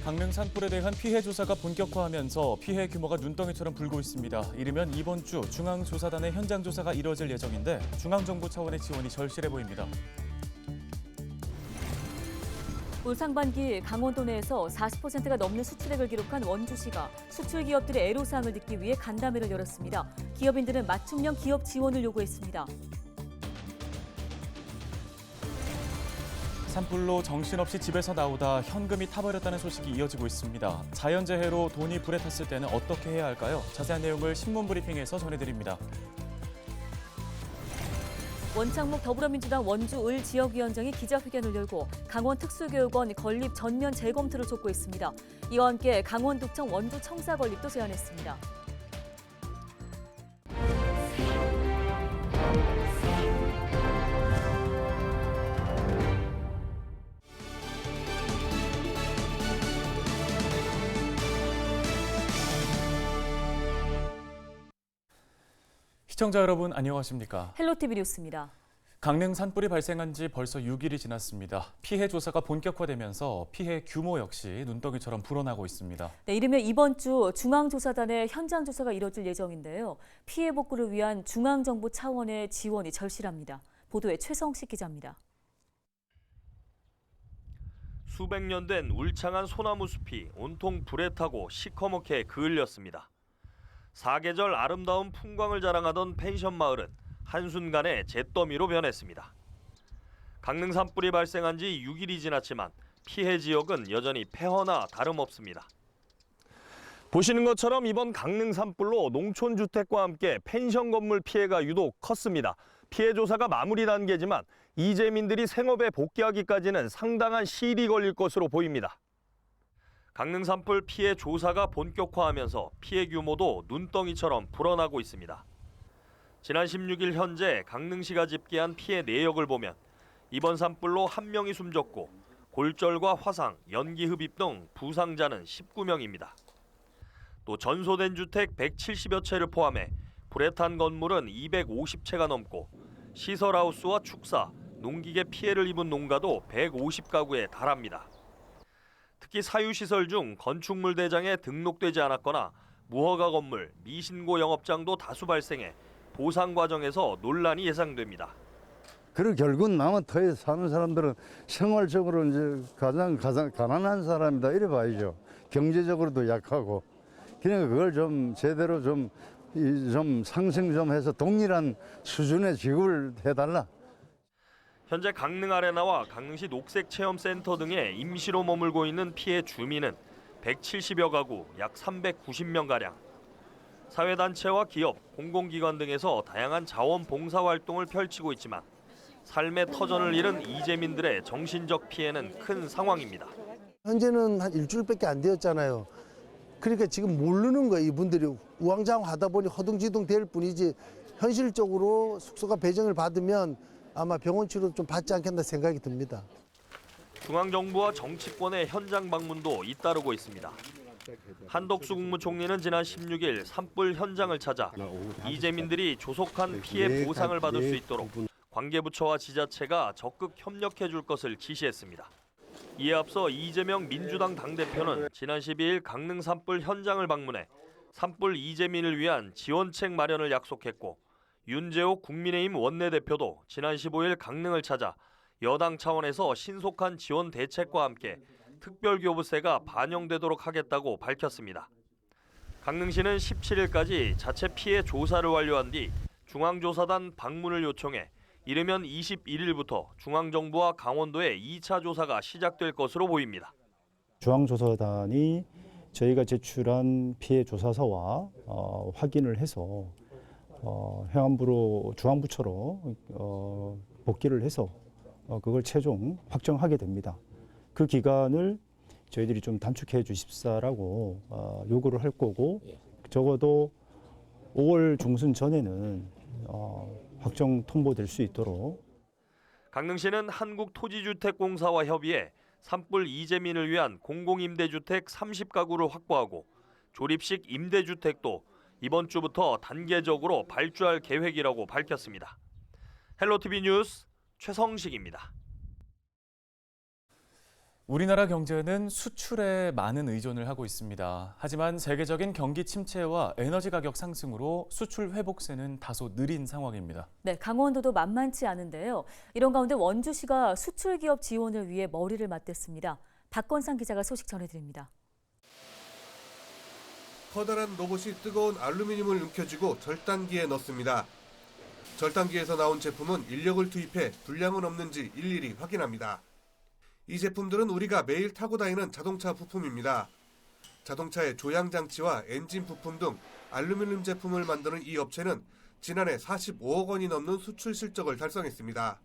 강릉 산불에 대한 피해 조사가 본격화하면서 피해 규모가 눈덩이처럼 불고 있습니다. 이르면 이번 주 중앙조사단의 현장 조사가 이뤄질 예정인데 중앙정부 차원의 지원이 절실해 보입니다. 올 상반기 강원도 내에서 40%가 넘는 수출액을 기록한 원주시가 수출 기업들의 애로사항을 듣기 위해 간담회를 열었습니다. 기업인들은 맞춤형 기업 지원을 요구했습니다. 산불로 정신없이 집에서 나오다 현금이 타버렸다는 소식이 이어지고 있습니다. 자연재해로 돈이 불에 탔을 때는 어떻게 해야 할까요? 자세한 내용을 신문 브리핑에서 전해드립니다. 원창목 더불어민주당 원주 을 지역위원장이 기자회견을 열고 강원 특수교육원 건립 전면 재검토를 촉구했습니다. 이와 함께 강원도청 원주 청사 건립도 제안했습니다. 시청자 여러분 안녕하십니까? 헬로티비 뉴스입니다. 강릉 산불이 발생한 지 벌써 6일이 지났습니다. 피해 조사가 본격화되면서 피해 규모 역시 눈덩이처럼 불어나고 있습니다. 네, 이르면 이번 주 중앙조사단의 현장 조사가 이뤄질 예정인데요. 피해 복구를 위한 중앙정부 차원의 지원이 절실합니다. 보도에 최성식 기자입니다. 수백 년 된 울창한 소나무 숲이 온통 불에 타고 시커멓게 그을렸습니다. 사계절 아름다운 풍광을 자랑하던 펜션 마을은 한순간에 잿더미로 변했습니다. 강릉 산불이 발생한 지 6일이 지났지만 피해 지역은 여전히 폐허나 다름없습니다. 보시는 것처럼 이번 강릉 산불로 농촌 주택과 함께 펜션 건물 피해가 유독 컸습니다. 피해 조사가 마무리 단계지만 이재민들이 생업에 복귀하기까지는 상당한 시일이 걸릴 것으로 보입니다. 강릉 산불 피해 조사가 본격화하면서 피해 규모도 눈덩이처럼 불어나고 있습니다. 지난 16일 현재 강릉시가 집계한 피해 내역을 보면 이번 산불로 1명이 숨졌고 골절과 화상, 연기 흡입 등 부상자는 19명입니다. 또 전소된 주택 170여 채를 포함해 불에 탄 건물은 250채가 넘고 시설하우스와 축사, 농기계 피해를 입은 농가도 150가구에 달합니다. 특히 사유시설 중 건축물 대장에 등록되지 않았거나 무허가 건물, 미신고 영업장도 다수 발생해 보상 과정에서 논란이 예상됩니다. 그리고 결국은 남한터에 사는 사람들은 생활적으로 이제 가장 가난한 사람이다 이래 봐야죠. 경제적으로도 약하고. 그러니까 그걸 좀 제대로 좀 상승 좀 해서 동일한 수준의 지급을 해달라. 현재 강릉 아레나와 강릉시 녹색체험센터 등에 임시로 머물고 있는 피해 주민은 170여 가구, 약 390명가량. 사회단체와 기업, 공공기관 등에서 다양한 자원봉사 활동을 펼치고 있지만 삶의 터전을 잃은 이재민들의 정신적 피해는 큰 상황입니다. 현재는 한 일주일밖에 안 되었잖아요. 그러니까 지금 모르는 거예요. 이분들이 우왕좌왕하다 보니 허둥지둥 될 뿐이지 현실적으로 숙소가 배정을 받으면 아마 병원 치료 좀 받지 않겠나 생각이 듭니다. 중앙정부와 정치권의 현장 방문도 잇따르고 있습니다. 한덕수 국무총리는 지난 16일 산불 현장을 찾아 이재민들이 조속한 피해 보상을 받을 수 있도록 관계부처와 지자체가 적극 협력해 줄 것을 지시했습니다. 이에 앞서 이재명 민주당 당대표는 지난 12일 강릉 산불 현장을 방문해 산불 이재민을 위한 지원책 마련을 약속했고 윤재옥 국민의힘 원내대표도 지난 15일 강릉을 찾아 여당 차원에서 신속한 지원 대책과 함께 특별교부세가 반영되도록 하겠다고 밝혔습니다. 강릉시는 17일까지 자체 피해 조사를 완료한 뒤 중앙조사단 방문을 요청해 이르면 21일부터 중앙정부와 강원도의 2차 조사가 시작될 것으로 보입니다. 중앙조사단이 저희가 제출한 피해 조사서와 확인을 해서 행안부로 중앙부처로 복귀를 해서 그걸 최종 확정하게 됩니다. 그 기간을 저희들이 좀 단축해 주십사라고 요구를 할 거고 적어도 5월 중순 전에는 확정 통보될 수 있도록. 강릉시는 한국토지주택공사와 협의해 산불 이재민을 위한 공공임대주택 30가구를 확보하고 조립식 임대주택도 이번 주부터 단계적으로 발주할 계획이라고 밝혔습니다. 헬로티비 뉴스 최성식입니다. 우리나라 경제는 수출에 많은 의존을 하고 있습니다. 하지만 세계적인 경기 침체와 에너지 가격 상승으로 수출 회복세는 다소 느린 상황입니다. 네, 강원도도 만만치 않은데요. 이런 가운데 원주시가 수출 기업 지원을 위해 머리를 맞댔습니다. 박건상 기자가 소식 전해드립니다. 커다란 로봇이 뜨거운 알루미늄을 움켜쥐고 절단기에 넣습니다. 절단기에서 나온 제품은 인력을 투입해 불량은 없는지 일일이 확인합니다. 이 제품들은 우리가 매일 타고 다니는 자동차 부품입니다. 자동차의 조향장치와 엔진 부품 등 알루미늄 제품을 만드는 이 업체는 지난해 45억 원이 넘는 수출 실적을 달성했습니다.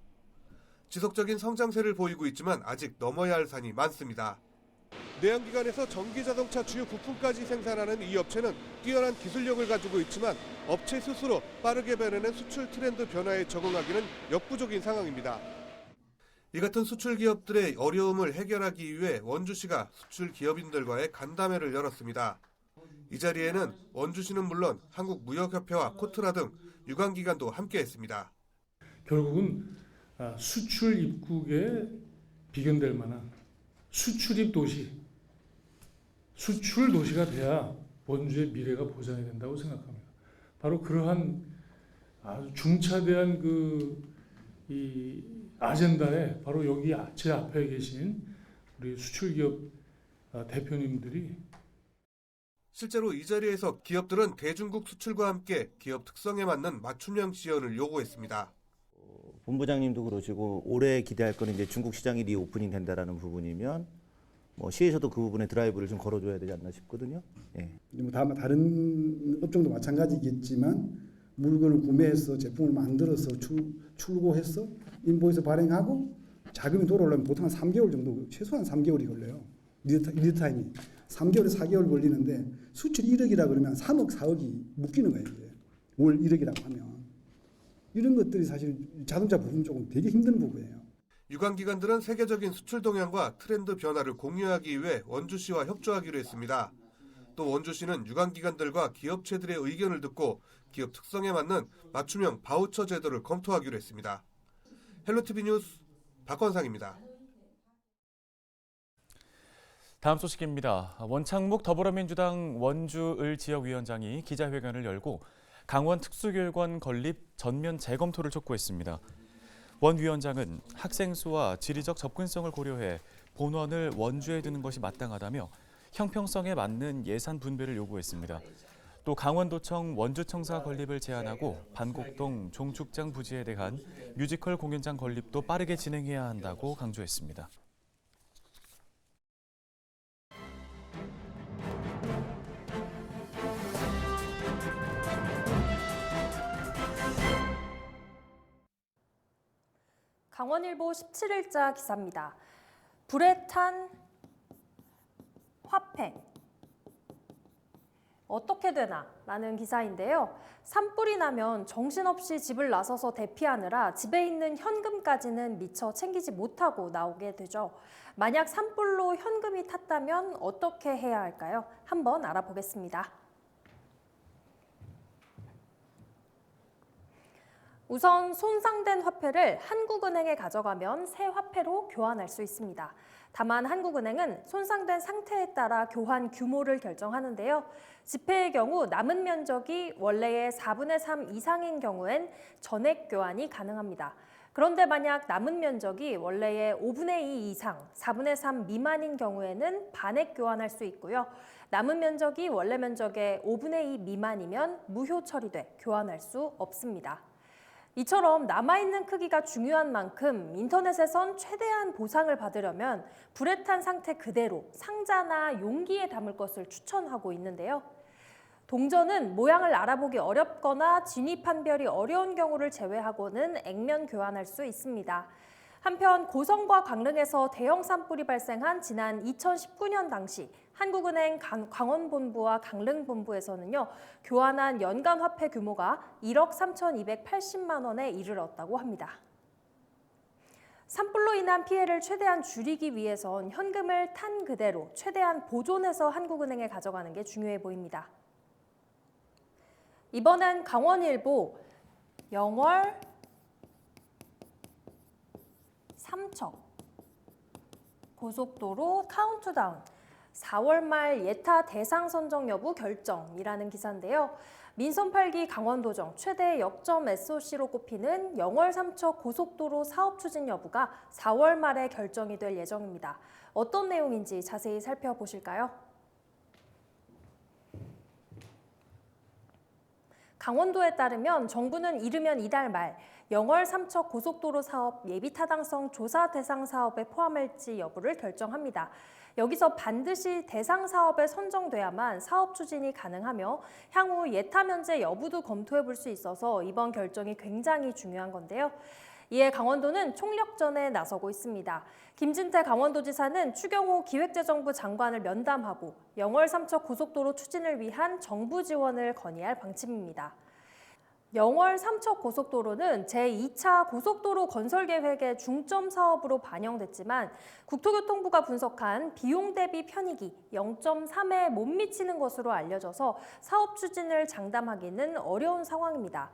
지속적인 성장세를 보이고 있지만 아직 넘어야 할 산이 많습니다. 내연기관에서 전기자동차 주요 부품까지 생산하는 이 업체는 뛰어난 기술력을 가지고 있지만 업체 스스로 빠르게 변하는 수출 트렌드 변화에 적응하기는 역부족인 상황입니다. 이 같은 수출 기업들의 어려움을 해결하기 위해 원주시가 수출 기업인들과의 간담회를 열었습니다. 이 자리에는 원주시는 물론 한국무역협회와 코트라 등 유관기관도 함께했습니다. 결국은 수출 입국에 비견될 만한 수출입 도시, 수출 도시가 돼야 원주의 미래가 보장이 된다고 생각합니다. 바로 그러한 아주 중차대한 이 아젠다에 바로 여기 제 앞에 계신 우리 수출기업 대표님들이 실제로 이 자리에서 기업들은 대중국 수출과 함께 기업 특성에 맞는 맞춤형 지원을 요구했습니다. 본부장님도 그러시고 올해 기대할 거는 이제 중국 시장이 리오프닝 된다라는 부분이면 시에서도 그 부분에 드라이브를 좀 걸어줘야 되지 않나 싶거든요. 예. 다른 업종도 마찬가지겠지만 물건을 구매해서 제품을 만들어서 출고해서 인보이스 발행하고 자금이 돌아오려면 보통 한 3개월 정도, 최소한 3개월이 걸려요. 리드 타임이 3개월, 4개월 걸리는데 수출 1억이라 그러면 3억, 4억이 묶이는 거예요. 이제. 월 1억이라고 하면. 이런 것들이 사실 자동차 부품 쪽은 되게 힘든 부분이에요. 유관기관들은 세계적인 수출 동향과 트렌드 변화를 공유하기 위해 원주시와 협조하기로 했습니다. 또 원주시는 유관기관들과 기업체들의 의견을 듣고 기업 특성에 맞는 맞춤형 바우처 제도를 검토하기로 했습니다. 헬로티비 뉴스 박건상입니다. 다음 소식입니다. 원창묵 더불어민주당 원주을 지역위원장이 기자회견을 열고 강원 특수교육원 건립 전면 재검토를 촉구했습니다. 원 위원장은 학생 수와 지리적 접근성을 고려해 본원을 원주에 두는 것이 마땅하다며 형평성에 맞는 예산 분배를 요구했습니다. 또 강원도청 원주청사 건립을 제안하고 반곡동 종축장 부지에 대한 뮤지컬 공연장 건립도 빠르게 진행해야 한다고 강조했습니다. 강원일보 17일자 기사입니다. 불에 탄 화폐. 어떻게 되나? 라는 기사인데요. 산불이 나면 정신없이 집을 나서서 대피하느라 집에 있는 현금까지는 미처 챙기지 못하고 나오게 되죠. 만약 산불로 현금이 탔다면 어떻게 해야 할까요? 한번 알아보겠습니다. 우선 손상된 화폐를 한국은행에 가져가면 새 화폐로 교환할 수 있습니다. 다만 한국은행은 손상된 상태에 따라 교환 규모를 결정하는데요. 지폐의 경우 남은 면적이 원래의 4분의 3 이상인 경우엔 전액 교환이 가능합니다. 그런데 만약 남은 면적이 원래의 5분의 2 이상, 4분의 3 미만인 경우에는 반액 교환할 수 있고요. 남은 면적이 원래 면적의 5분의 2 미만이면 무효 처리돼 교환할 수 없습니다. 이처럼 남아있는 크기가 중요한 만큼 인터넷에선 최대한 보상을 받으려면 불에 탄 상태 그대로 상자나 용기에 담을 것을 추천하고 있는데요. 동전은 모양을 알아보기 어렵거나 진위 판별이 어려운 경우를 제외하고는 액면 교환할 수 있습니다. 한편 고성과 강릉에서 대형 산불이 발생한 지난 2019년 당시 한국은행 강원본부와 강릉본부에서는요, 교환한 연간 화폐 규모가 1억 3,280만 원에 이르렀다고 합니다. 산불로 인한 피해를 최대한 줄이기 위해선 현금을 탄 그대로 최대한 보존해서 한국은행에 가져가는 게 중요해 보입니다. 이번엔 강원일보 영월 삼척 고속도로 카운트다운. 4월 말 예타 대상 선정 여부 결정이라는 기사인데요. 민선 8기 강원도정 최대 역점 SOC로 꼽히는 영월 삼척 고속도로 사업 추진 여부가 4월 말에 결정이 될 예정입니다. 어떤 내용인지 자세히 살펴보실까요? 강원도에 따르면 정부는 이르면 이달 말 영월 삼척 고속도로 사업 예비 타당성 조사 대상 사업에 포함할지 여부를 결정합니다. 여기서 반드시 대상 사업에 선정돼야만 사업 추진이 가능하며 향후 예타 면제 여부도 검토해 볼 수 있어서 이번 결정이 굉장히 중요한 건데요. 이에 강원도는 총력전에 나서고 있습니다. 김진태 강원도지사는 추경호 기획재정부 장관을 면담하고 영월 삼척 고속도로 추진을 위한 정부 지원을 건의할 방침입니다. 영월 삼척 고속도로는 제2차 고속도로 건설 계획의 중점 사업으로 반영됐지만 국토교통부가 분석한 비용 대비 편익이 0.3에 못 미치는 것으로 알려져서 사업 추진을 장담하기는 어려운 상황입니다.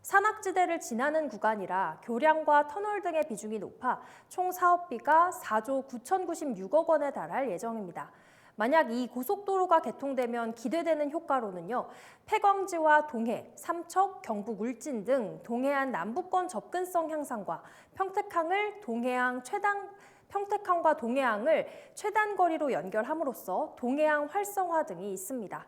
산악지대를 지나는 구간이라 교량과 터널 등의 비중이 높아 총 사업비가 4조 9,096억 원에 달할 예정입니다. 만약 이 고속도로가 개통되면 기대되는 효과로는요, 폐광지와 동해, 삼척, 경북 울진 등 동해안 남부권 접근성 향상과 평택항과 동해항을 최단 거리로 연결함으로써 동해안 활성화 등이 있습니다.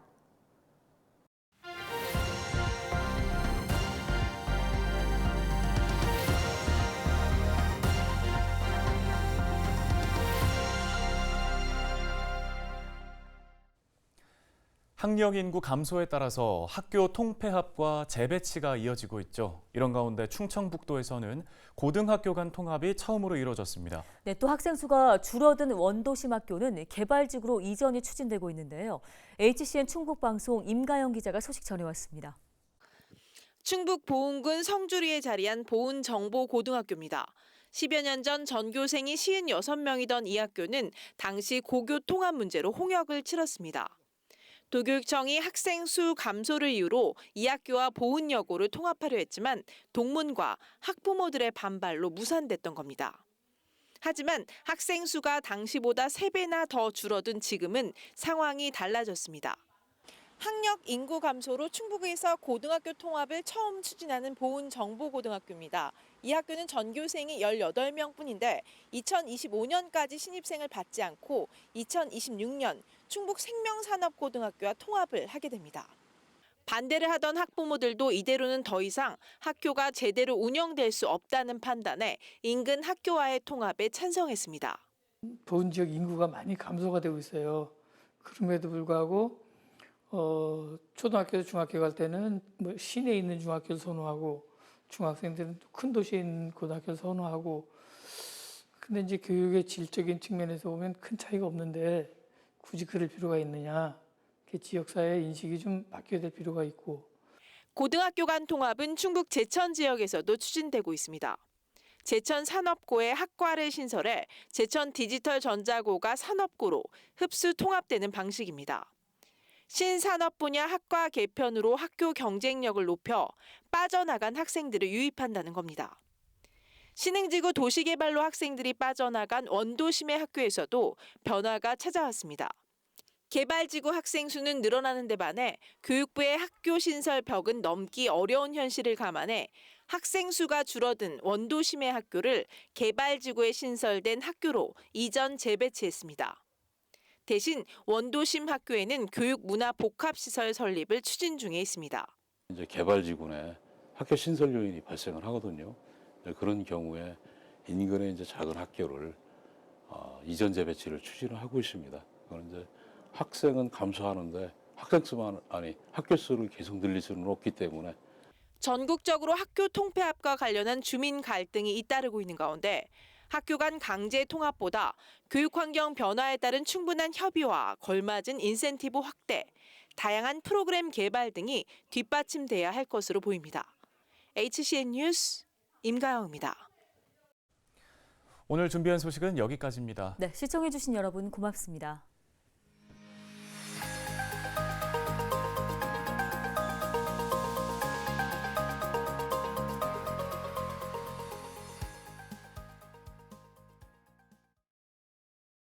학령 인구 감소에 따라서 학교 통폐합과 재배치가 이어지고 있죠. 이런 가운데 충청북도에서는 고등학교 간 통합이 처음으로 이루어졌습니다. 네, 또 학생 수가 줄어든 원도심 학교는 개발지구로 이전이 추진되고 있는데요. HCN 충북방송 임가영 기자가 소식 전해왔습니다. 충북 보은군 성주리에 자리한 보은정보고등학교입니다. 10여 년 전 전교생이 56명이던 이 학교는 당시 고교 통합 문제로 홍역을 치렀습니다. 도교육청이 학생 수 감소를 이유로 이 학교와 보은여고를 통합하려 했지만 동문과 학부모들의 반발로 무산됐던 겁니다. 하지만 학생 수가 당시보다 3배나 더 줄어든 지금은 상황이 달라졌습니다. 학력 인구 감소로 충북에서 고등학교 통합을 처음 추진하는 보은정보고등학교입니다. 이 학교는 전교생이 18명뿐인데 2025년까지 신입생을 받지 않고 2026년 충북 생명산업고등학교와 통합을 하게 됩니다. 반대를 하던 학부모들도 이대로는 더 이상 학교가 제대로 운영될 수 없다는 판단에 인근 학교와의 통합에 찬성했습니다. 보은 지역 인구가 많이 감소가 되고 있어요. 그럼에도 불구하고 초등학교에서 중학교 갈 때는 뭐 시내에 있는 중학교를 선호하고 중학생들은 또 큰 도시에 있는 고등학교를 선호하고 근데 이제 교육의 질적인 측면에서 보면 큰 차이가 없는데 굳이 그럴 필요가 있느냐. 지역사회 인식이 좀 바뀌어야 될 필요가 있고. 고등학교 간 통합은 충북 제천 지역에서도 추진되고 있습니다. 제천 산업고에 학과를 신설해 제천 디지털 전자고가 산업고로 흡수 통합되는 방식입니다. 신산업 분야 학과 개편으로 학교 경쟁력을 높여 빠져나간 학생들을 유입한다는 겁니다. 신흥지구 도시개발로 학생들이 빠져나간 원도심의 학교에서도 변화가 찾아왔습니다. 개발지구 학생 수는 늘어나는 데 반해 교육부의 학교 신설 벽은 넘기 어려운 현실을 감안해 학생 수가 줄어든 원도심의 학교를 개발지구에 신설된 학교로 이전 재배치했습니다. 대신 원도심 학교에는 교육문화 복합시설 설립을 추진 중에 있습니다. 이제 개발지구 내 학교 신설 요인이 발생을 하거든요. 그런 경우에 인근의 이제 작은 학교를 이전 재배치를 추진을 하고 있습니다. 그런데 학생은 감소하는데 학생 수만 아니 학교 수를 계속 늘릴 수는 없기 때문에 전국적으로 학교 통폐합과 관련한 주민 갈등이 잇따르고 있는 가운데 학교 간 강제 통합보다 교육 환경 변화에 따른 충분한 협의와 걸맞은 인센티브 확대, 다양한 프로그램 개발 등이 뒷받침돼야 할 것으로 보입니다. HCN 뉴스 임가영입니다. 오늘 준비한 소식은 여기까지입니다. 네, 시청해주신 여러분 고맙습니다.